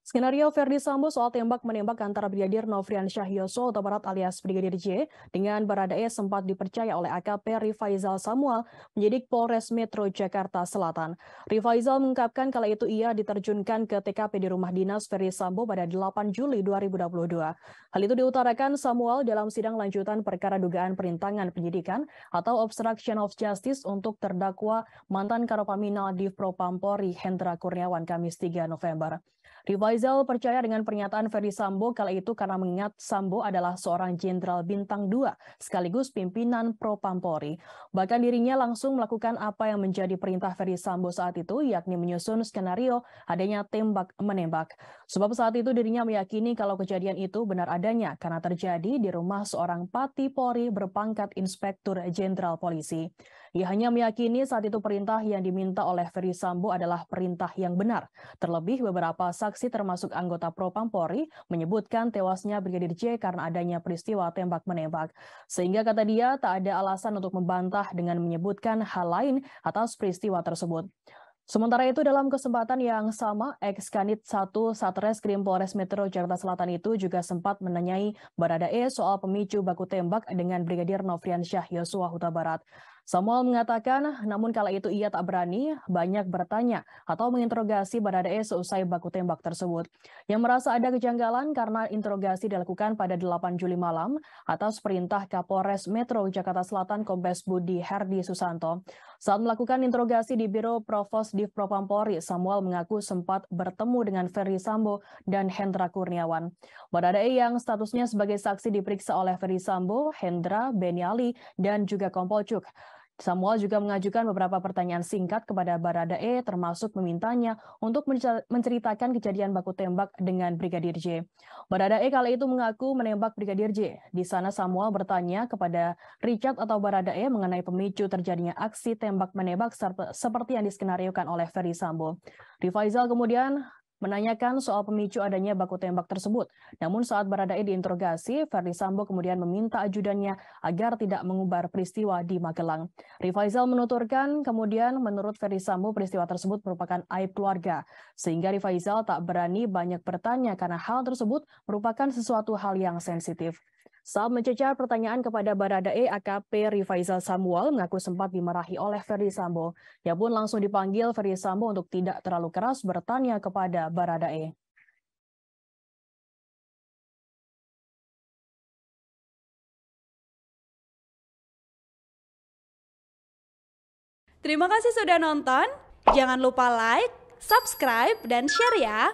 Skenario Verdi Sambo soal tembak-menembak antara Brigadir Nofriansyah Yosua Huta Barat alias Brigadir J dengan Baradae sempat dipercaya oleh AKP Rifaizal Samuel, penyidik Polres Metro Jakarta Selatan. Rifaizal mengungkapkan kala itu ia diterjunkan ke TKP di rumah dinas Verdi Sambo pada 8 Juli 2022. Hal itu diutarakan Samuel dalam sidang lanjutan perkara dugaan perintangan penyidikan atau obstruction of justice untuk terdakwa mantan Karopaminal Div Propampori Hendra Kurniawan Kamis 3 November. Rifaizal percaya dengan pernyataan Verdi Sambo kala itu karena mengingat Sambo adalah seorang jenderal bintang 2 sekaligus pimpinan Propampori. Bahkan dirinya langsung melakukan apa yang menjadi perintah Verdi Sambo saat itu, yakni menyusun skenario adanya tembak-menembak. Sebab saat itu dirinya meyakini kalau kejadian itu benar adanya karena terjadi di rumah seorang Pati Polri berpangkat Inspektur Jenderal Polisi. Ia hanya meyakini saat itu perintah yang diminta oleh Verdi Sambo adalah perintah yang benar. Terlebih beberapa saksi termasuk anggota Propampori menyebutkan tewasnya Brigadir J karena adanya peristiwa tembak-menembak. Sehingga kata dia tak ada alasan untuk membantah dengan menyebutkan hal lain atas peristiwa tersebut. Sementara itu dalam kesempatan yang sama, ex-Kanit 1 Satreskrim Polres Metro Jakarta Selatan itu juga sempat menanyai Baradae soal pemicu baku tembak dengan Brigadir Nofriansyah Yosua Huta Barat. Samuel mengatakan, namun kala itu ia tak berani banyak bertanya atau menginterogasi Baradae seusai baku tembak tersebut. Yang merasa ada kejanggalan karena interogasi dilakukan pada 8 Juli malam atas perintah Kapolres Metro Jakarta Selatan Kombes Budi Herdi Susanto. Saat melakukan interogasi di Biro Provos Div Propampori, Samuel mengaku sempat bertemu dengan Verdi Sambo dan Hendra Kurniawan. Baradae yang statusnya sebagai saksi diperiksa oleh Verdi Sambo, Hendra, Beni Ali, dan juga Kompolcuk. Samuel juga mengajukan beberapa pertanyaan singkat kepada Baradae, termasuk memintanya untuk menceritakan kejadian baku tembak dengan Brigadir J. Baradae kala itu mengaku menembak Brigadir J. Di sana Samuel bertanya kepada Richard atau Baradae mengenai pemicu terjadinya aksi tembak-menembak seperti yang diskenariokan oleh Verdi Sambo. Rifaizal kemudian menanyakan soal pemicu adanya baku tembak tersebut. Namun saat Baradae diinterogasi, Verdi Sambo kemudian meminta ajudannya agar tidak mengumbar peristiwa di Magelang. Rifaizal menuturkan kemudian menurut Verdi Sambo peristiwa tersebut merupakan aib keluarga, sehingga Rifaizal tak berani banyak bertanya karena hal tersebut merupakan sesuatu hal yang sensitif. Saat mencecar pertanyaan kepada Baradae, AKP Rifaizal Samuel mengaku sempat dimarahi oleh Verdi Sambo. Ia pun langsung dipanggil Verdi Sambo untuk tidak terlalu keras bertanya kepada Baradae. Terima kasih sudah nonton. Jangan lupa like, subscribe, dan share ya.